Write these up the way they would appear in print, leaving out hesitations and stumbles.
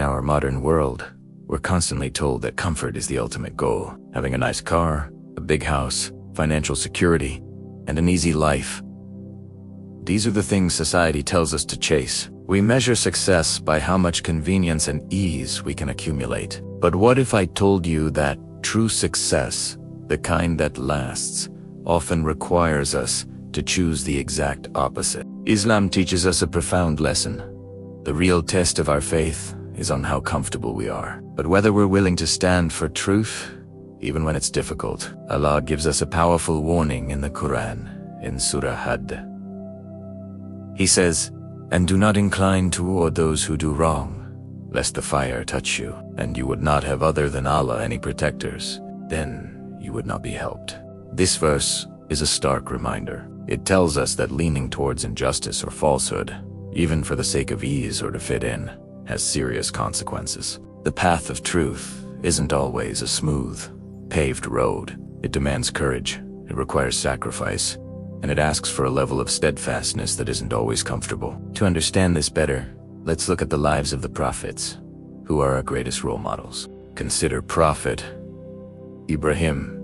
our modern world, we're constantly told that comfort is the ultimate goal. Having a nice car, a big house, financial security, and an easy life. These are the things society tells us to chase. We measure success by how much convenience and ease we can accumulate. But what if I told you that true success, the kind that lasts, often requires us to choose the exact opposite? Islam teaches us a profound lesson. The real test of our faith is on how comfortable we are, but whether we're willing to stand for truth, even when it's difficult. Allah gives us a powerful warning in the Qur'an, in Surah Had. He says, "And do not incline toward those who do wrong, lest the fire touch you, and you would not have other than Allah any protectors. Then you would not be helped." This verse is a stark reminder. It tells us that leaning towards injustice or falsehood, even for the sake of ease or to fit in, has serious consequences. The path of truth isn't always a smooth, paved road. It demands courage, it requires sacrifice, and it asks for a level of steadfastness that isn't always comfortable. To understand this better, let's look at the lives of the prophets, who are our greatest role models. Consider Prophet Ibrahim.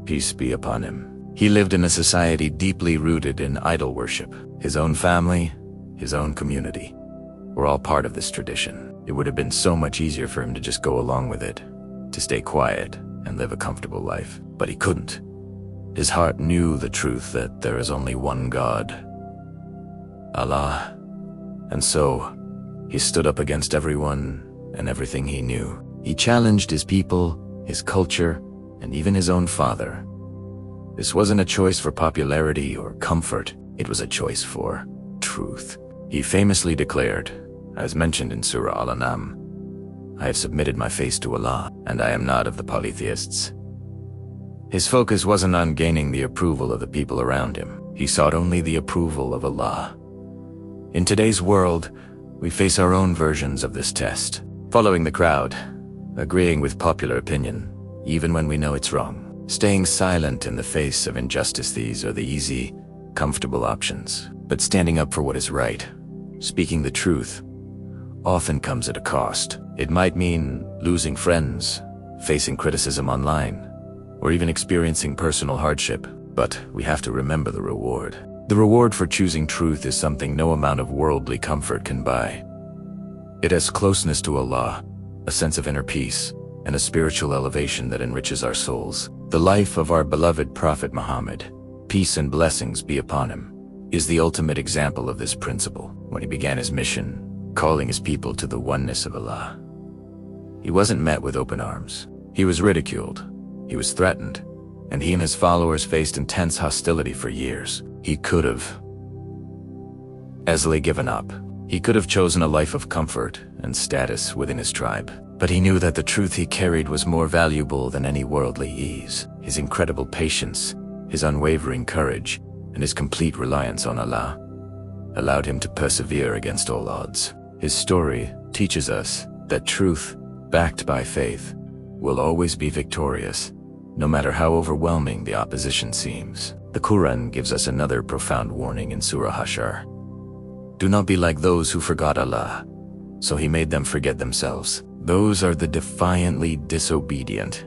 Peace be upon him. He lived in a society deeply rooted in idol worship. His own family, his own community, were all part of this tradition. It would have been so much easier for him to just go along with it, to stay quiet and live a comfortable life. But he couldn't. His heart knew the truth that there is only one God, Allah. And so, he stood up against everyone and everything he knew. He challenged his people, his culture, and even his own father. This wasn't a choice for popularity or comfort, it was a choice for truth. He famously declared, as mentioned in Surah Al-An'am, "I have submitted my face to Allah, and I am not of the polytheists." His focus wasn't on gaining the approval of the people around him. He sought only the approval of Allah. In today's world, we face our own versions of this test. Following the crowd, agreeing with popular opinion, even when we know it's wrong. Staying silent in the face of injustice. These are the easy, comfortable options. But standing up for what is right, speaking the truth, often comes at a cost. It might mean losing friends, facing criticism online, or even experiencing personal hardship. But we have to remember the reward. The reward for choosing truth is something no amount of worldly comfort can buy. It has closeness to Allah, a sense of inner peace, and a spiritual elevation that enriches our souls. The life of our beloved Prophet Muhammad, peace and blessings be upon him, is the ultimate example of this principle. When he began his mission, calling his people to the oneness of Allah, he wasn't met with open arms. He was ridiculed, he was threatened, and he and his followers faced intense hostility for years. He could have easily given up. He could have chosen a life of comfort and status within his tribe. But he knew that the truth he carried was more valuable than any worldly ease. His incredible patience, his unwavering courage, and his complete reliance on Allah allowed him to persevere against all odds. His story teaches us that truth, backed by faith, will always be victorious, no matter how overwhelming the opposition seems. The Quran gives us another profound warning in Surah Hashar. Do not be like those who forgot Allah, so he made them forget themselves. Those are the defiantly disobedient.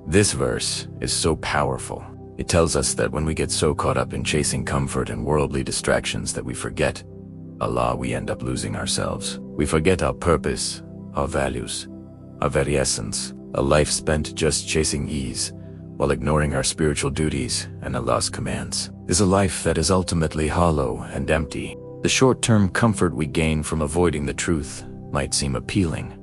This verse is so powerful. It tells us that when we get so caught up in chasing comfort and worldly distractions that we forget Allah, we end up losing ourselves. We forget our purpose, our values, our very essence. A life spent just chasing ease, while ignoring our spiritual duties and Allah's commands, is a life that is ultimately hollow and empty. The short-term comfort we gain from avoiding the truth might seem appealing,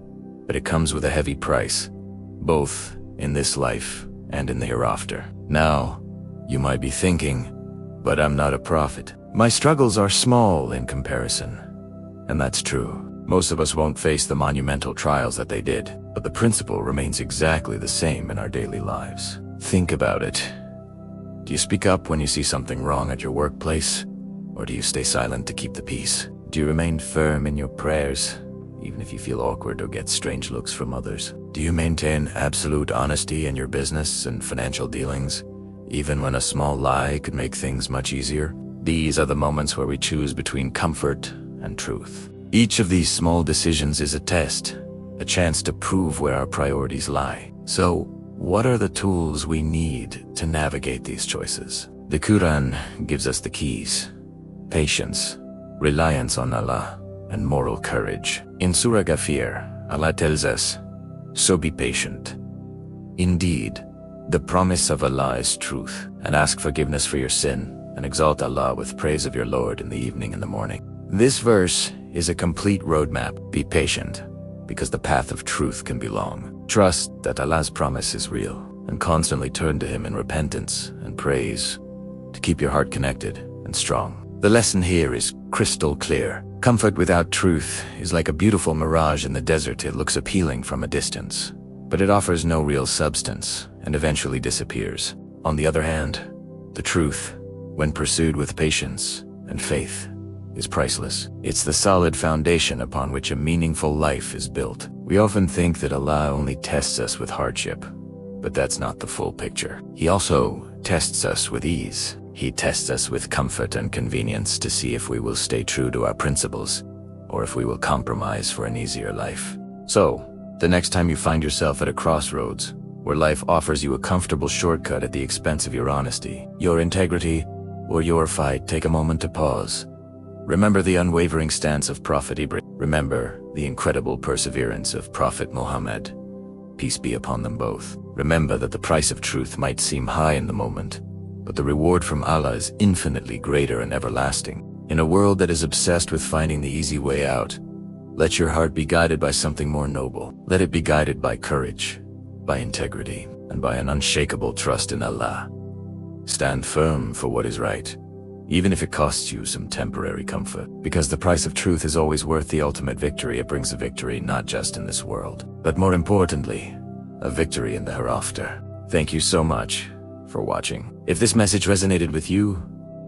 but it comes with a heavy price, both in this life and in the hereafter. Now, you might be thinking, but I'm not a prophet. My struggles are small in comparison. And that's true. Most of us won't face the monumental trials that they did, but the principle remains exactly the same in our daily lives. Think about it. Do you speak up when you see something wrong at your workplace? Or do you stay silent to keep the peace? Do you remain firm in your prayers, even if you feel awkward or get strange looks from others? Do you maintain absolute honesty in your business and financial dealings, even when a small lie could make things much easier? These are the moments where we choose between comfort and truth. Each of these small decisions is a test, a chance to prove where our priorities lie. So, what are the tools we need to navigate these choices? The Qur'an gives us the keys: patience, reliance on Allah, and moral courage. In Surah Ghafir, Allah tells us, "So be patient. Indeed, the promise of Allah is truth, and ask forgiveness for your sin, and exalt Allah with praise of your Lord in the evening and the morning." This verse is a complete roadmap. Be patient, because the path of truth can be long. Trust that Allah's promise is real, and constantly turn to Him in repentance and praise to keep your heart connected and strong. The lesson here is crystal clear. Comfort without truth is like a beautiful mirage in the desert. It looks appealing from a distance, but it offers no real substance and eventually disappears. On the other hand, the truth, when pursued with patience and faith, is priceless. It's the solid foundation upon which a meaningful life is built. We often think that Allah only tests us with hardship, but that's not the full picture. He also tests us with ease. He tests us with comfort and convenience to see if we will stay true to our principles, or if we will compromise for an easier life. So, the next time you find yourself at a crossroads, where life offers you a comfortable shortcut at the expense of your honesty, your integrity, or your fight, take a moment to pause. Remember the unwavering stance of Prophet Ibrahim. Remember the incredible perseverance of Prophet Muhammad. Peace be upon them both. Remember that the price of truth might seem high in the moment, but the reward from Allah is infinitely greater and everlasting. In a world that is obsessed with finding the easy way out, let your heart be guided by something more noble. Let it be guided by courage, by integrity, and by an unshakable trust in Allah. Stand firm for what is right, even if it costs you some temporary comfort, because the price of truth is always worth the ultimate victory. It brings a victory not just in this world, but more importantly, a victory in the hereafter. Thank you so much for watching. If this message resonated with you,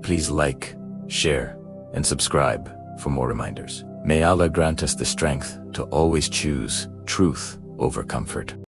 please like, share, and subscribe for more reminders. May Allah grant us the strength to always choose truth over comfort.